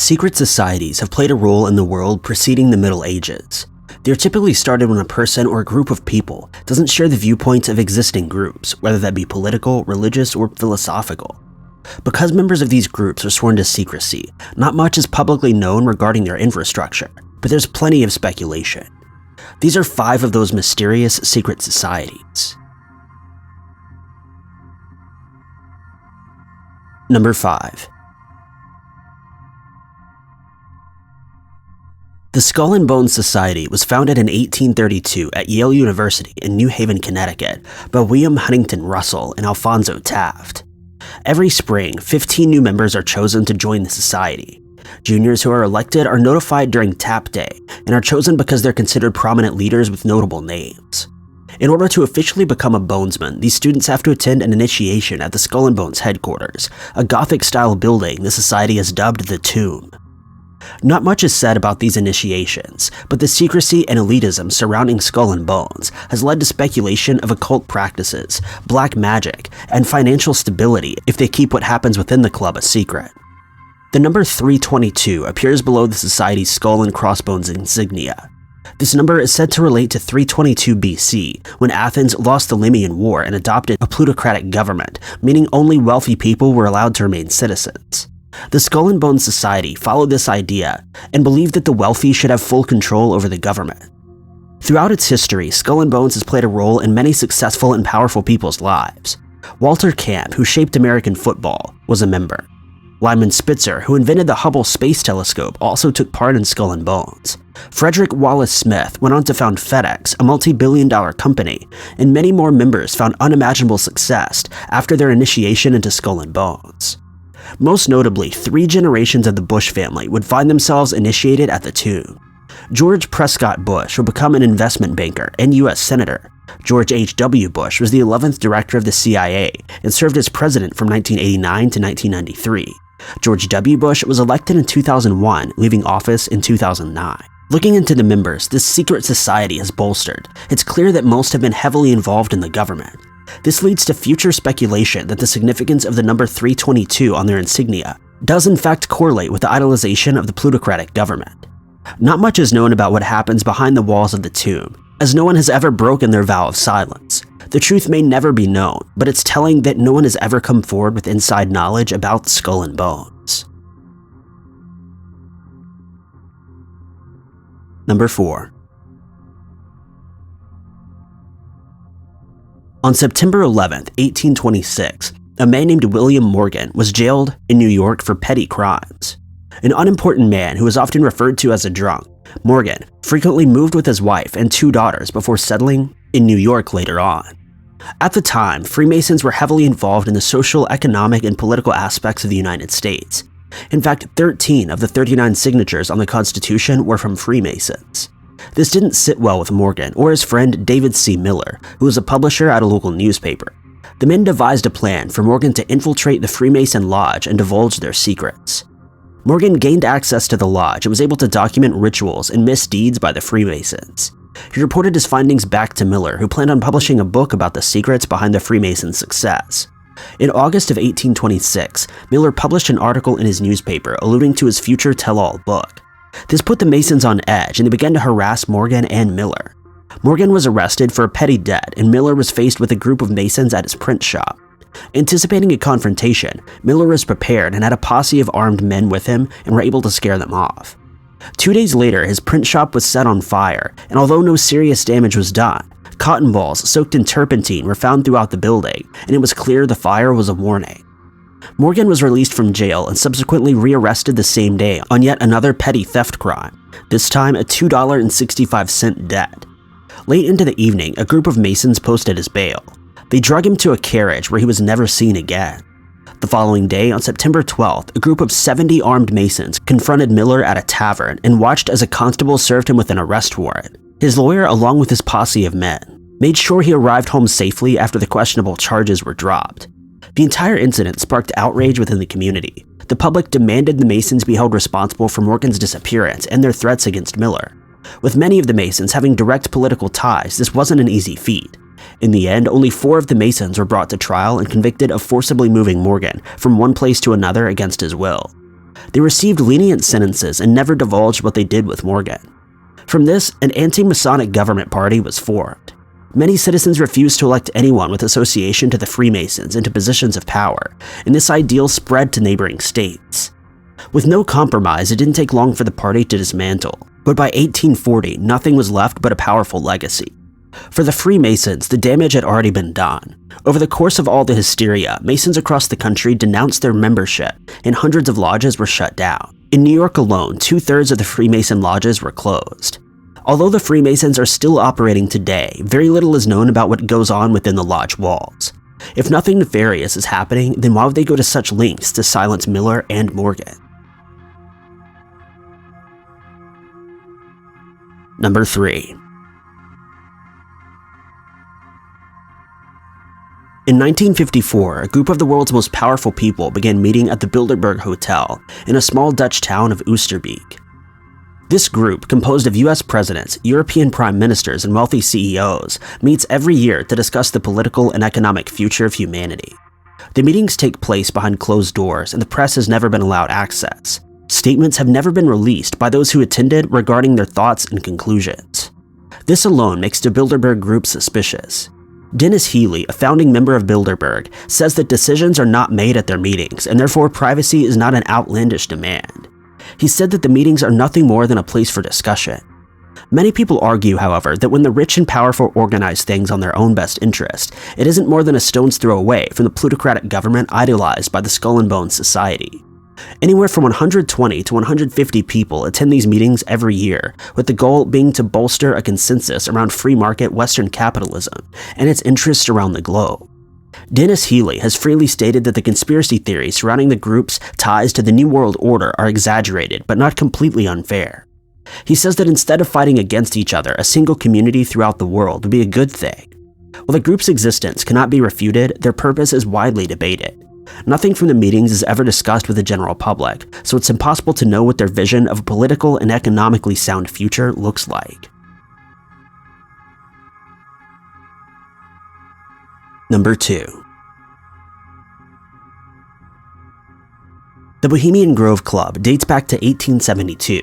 Secret societies have played a role in the world preceding the Middle Ages. They are typically started when a person or a group of people doesn't share the viewpoints of existing groups, whether that be political, religious, or philosophical. Because members of these groups are sworn to secrecy, not much is publicly known regarding their infrastructure, but there's plenty of speculation. These are 5 of those mysterious secret societies. Number 5. The Skull and Bones Society was founded in 1832 at Yale University in New Haven, Connecticut by William Huntington Russell and Alphonso Taft. Every spring, 15 new members are chosen to join the society. Juniors who are elected are notified during Tap Day and are chosen because they're considered prominent leaders with notable names. In order to officially become a Bonesman, these students have to attend an initiation at the Skull and Bones headquarters, a Gothic-style building the society has dubbed the Tomb. Not much is said about these initiations, but the secrecy and elitism surrounding Skull and Bones has led to speculation of occult practices, black magic, and financial stability if they keep what happens within the club a secret. The number 322 appears below the society's skull and crossbones insignia. This number is said to relate to 322 BC, when Athens lost the Lymian War and adopted a plutocratic government, meaning only wealthy people were allowed to remain citizens. The Skull and Bones Society followed this idea and believed that the wealthy should have full control over the government. Throughout its history, Skull and Bones has played a role in many successful and powerful people's lives. Walter Camp, who shaped American football, was a member. Lyman Spitzer, who invented the Hubble Space Telescope, also took part in Skull and Bones. Frederick Wallace Smith went on to found FedEx, a multi-billion-dollar company, and many more members found unimaginable success after their initiation into Skull and Bones. Most notably, 3 generations of the Bush family would find themselves initiated at the Tomb. George Prescott Bush would become an investment banker and U.S. Senator. George H.W. Bush was the 11th director of the CIA and served as president from 1989 to 1993. George W. Bush was elected in 2001, leaving office in 2009. Looking into the members this secret society has bolstered, it's clear that most have been heavily involved in the government. This leads to future speculation that the significance of the number 322 on their insignia does in fact correlate with the idolization of the plutocratic government. Not much is known about what happens behind the walls of the tomb, as no one has ever broken their vow of silence. The truth may never be known, but it's telling that no one has ever come forward with inside knowledge about Skull and Bones. Number 4. On September 11, 1826, a man named William Morgan was jailed in New York for petty crimes. An unimportant man who was often referred to as a drunk, Morgan frequently moved with his wife and 2 daughters before settling in New York later on. At the time, Freemasons were heavily involved in the social, economic, and political aspects of the United States. In fact, 13 of the 39 signatures on the Constitution were from Freemasons. This didn't sit well with Morgan or his friend David C. Miller, who was a publisher at a local newspaper. The men devised a plan for Morgan to infiltrate the Freemason Lodge and divulge their secrets. Morgan gained access to the lodge and was able to document rituals and misdeeds by the Freemasons. He reported his findings back to Miller, who planned on publishing a book about the secrets behind the Freemasons' success. In August of 1826, Miller published an article in his newspaper alluding to his future tell-all book. This put the Masons on edge, and they began to harass Morgan and Miller. Morgan was arrested for a petty debt, and Miller was faced with a group of Masons at his print shop. Anticipating a confrontation, Miller was prepared and had a posse of armed men with him and were able to scare them off. 2 days later, his print shop was set on fire, and although no serious damage was done, cotton balls soaked in turpentine were found throughout the building, and it was clear the fire was a warning. Morgan was released from jail and subsequently rearrested the same day on yet another petty theft crime, this time a $2.65 debt. Late into the evening, a group of Masons posted his bail. They drug him to a carriage where he was never seen again. The following day, on September 12th, a group of 70 armed Masons confronted Miller at a tavern and watched as a constable served him with an arrest warrant. His lawyer, along with his posse of men, made sure he arrived home safely after the questionable charges were dropped. The entire incident sparked outrage within the community. The public demanded the Masons be held responsible for Morgan's disappearance and their threats against Miller. With many of the Masons having direct political ties, this wasn't an easy feat. In the end, only 4 of the Masons were brought to trial and convicted of forcibly moving Morgan from one place to another against his will. They received lenient sentences and never divulged what they did with Morgan. From this, an anti-Masonic government party was formed. Many citizens refused to elect anyone with association to the Freemasons into positions of power, and this ideal spread to neighboring states. With no compromise, it didn't take long for the party to dismantle, but by 1840, nothing was left but a powerful legacy. For the Freemasons, the damage had already been done. Over the course of all the hysteria, Masons across the country denounced their membership, and hundreds of lodges were shut down. In New York alone, 2/3 of the Freemason lodges were closed. Although the Freemasons are still operating today, very little is known about what goes on within the lodge walls. If nothing nefarious is happening, then why would they go to such lengths to silence Miller and Morgan? Number 3. In 1954, a group of the world's most powerful people began meeting at the Bilderberg Hotel in a small Dutch town of Oosterbeek. This group, composed of US presidents, European prime ministers, and wealthy CEOs, meets every year to discuss the political and economic future of humanity. The meetings take place behind closed doors, and the press has never been allowed access. Statements have never been released by those who attended regarding their thoughts and conclusions. This alone makes the Bilderberg group suspicious. Dennis Healy, a founding member of Bilderberg, says that decisions are not made at their meetings, and therefore privacy is not an outlandish demand. He said that the meetings are nothing more than a place for discussion. Many people argue, however, that when the rich and powerful organize things on their own best interest, it isn't more than a stone's throw away from the plutocratic government idolized by the Skull and Bones Society. Anywhere from 120 to 150 people attend these meetings every year, with the goal being to bolster a consensus around free market Western capitalism and its interests around the globe. Dennis Healy has freely stated that the conspiracy theories surrounding the group's ties to the New World Order are exaggerated but not completely unfair. He says that instead of fighting against each other, a single community throughout the world would be a good thing. While the group's existence cannot be refuted, their purpose is widely debated. Nothing from the meetings is ever discussed with the general public, so it's impossible to know what their vision of a political and economically sound future looks like. Number 2. The Bohemian Grove Club dates back to 1872.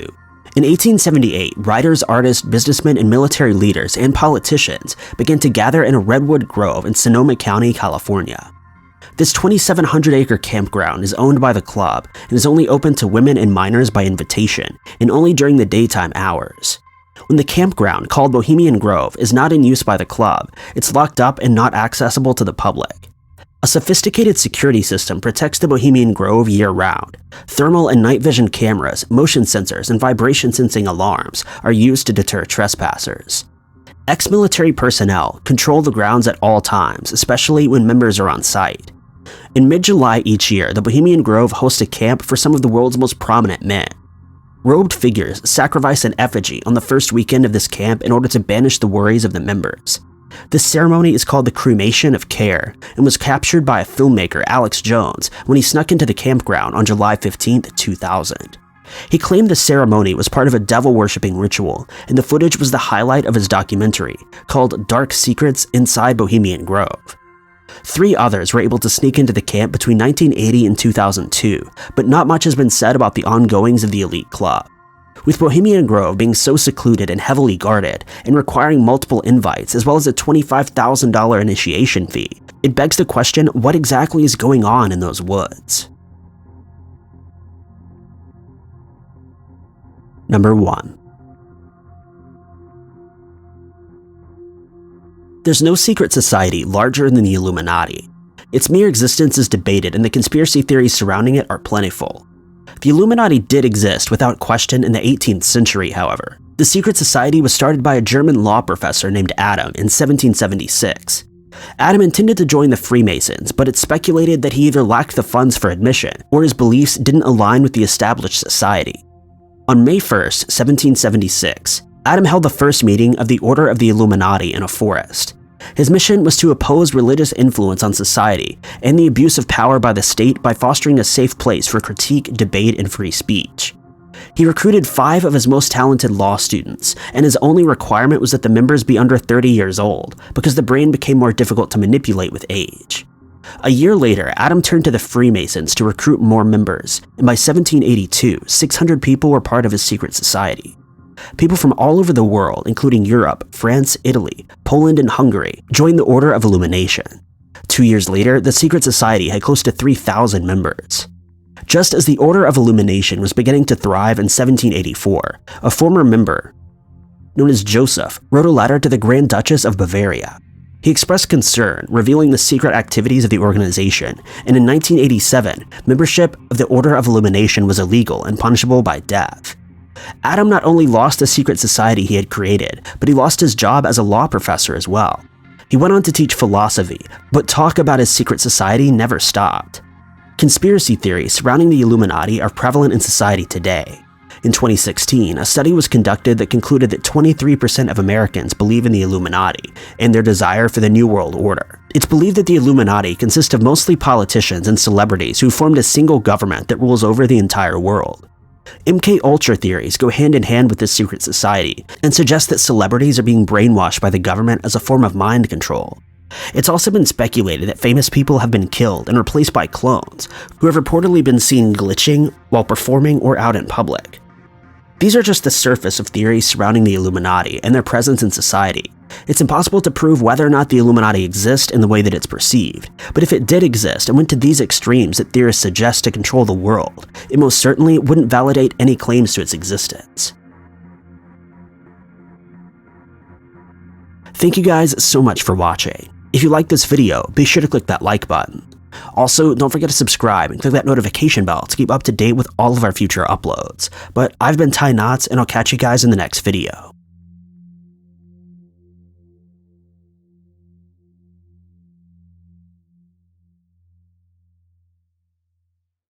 In 1878, writers, artists, businessmen, and military leaders and politicians began to gather in a redwood grove in Sonoma County, California. This 2,700-acre campground is owned by the club and is only open to women and minors by invitation, and only during the daytime hours. When the campground, called Bohemian Grove, is not in use by the club, it's locked up and not accessible to the public. A sophisticated security system protects the Bohemian Grove year-round. Thermal and night vision cameras, motion sensors, and vibration-sensing alarms are used to deter trespassers. Ex-military personnel control the grounds at all times, especially when members are on site. In mid-July each year, the Bohemian Grove hosts a camp for some of the world's most prominent men. Robed figures sacrifice an effigy on the first weekend of this camp in order to banish the worries of the members. This ceremony is called the Cremation of Care and was captured by a filmmaker, Alex Jones, when he snuck into the campground on July 15, 2000. He claimed the ceremony was part of a devil-worshipping ritual, and the footage was the highlight of his documentary, called Dark Secrets Inside Bohemian Grove. 3 others were able to sneak into the camp between 1980 and 2002, but not much has been said about the ongoings of the elite club. With Bohemian Grove being so secluded and heavily guarded, and requiring multiple invites as well as a $25,000 initiation fee, it begs the question, what exactly is going on in those woods? Number 1. There's no secret society larger than the Illuminati. Its mere existence is debated, and the conspiracy theories surrounding it are plentiful. The Illuminati did exist without question in the 18th century, however. The secret society was started by a German law professor named Adam in 1776. Adam intended to join the Freemasons, but it's speculated that he either lacked the funds for admission, or his beliefs didn't align with the established society. On May 1st, 1776, Adam held the first meeting of the Order of the Illuminati in a forest. His mission was to oppose religious influence on society and the abuse of power by the state by fostering a safe place for critique, debate, and free speech. He recruited 5 of his most talented law students, and his only requirement was that the members be under 30 years old, because the brain became more difficult to manipulate with age. A year later, Adam turned to the Freemasons to recruit more members, and by 1782, 600 people were part of his secret society. People from all over the world, including Europe, France, Italy, Poland, and Hungary, joined the Order of Illumination. 2 years later, the secret society had close to 3,000 members. Just as the Order of Illumination was beginning to thrive in 1784, a former member, known as Joseph, wrote a letter to the Grand Duchess of Bavaria. He expressed concern, revealing the secret activities of the organization, and in 1987, membership of the Order of Illumination was illegal and punishable by death. Adam not only lost the secret society he had created, but he lost his job as a law professor as well. He went on to teach philosophy, but talk about his secret society never stopped. Conspiracy theories surrounding the Illuminati are prevalent in society today. In 2016, a study was conducted that concluded that 23% of Americans believe in the Illuminati and their desire for the New World Order. It's believed that the Illuminati consists of mostly politicians and celebrities who formed a single government that rules over the entire world. MKUltra theories go hand in hand with this secret society and suggest that celebrities are being brainwashed by the government as a form of mind control. It's also been speculated that famous people have been killed and replaced by clones, who have reportedly been seen glitching while performing or out in public. These are just the surface of theories surrounding the Illuminati and their presence in society. It's impossible to prove whether or not the Illuminati exists in the way that it's perceived, but if it did exist and went to these extremes that theorists suggest to control the world, it most certainly wouldn't validate any claims to its existence. Thank you guys so much for watching. If you liked this video, be sure to click that like button. Also, don't forget to subscribe and click that notification bell to keep up to date with all of our future uploads. But I've been Ty Knotts, and I'll catch you guys in the next video.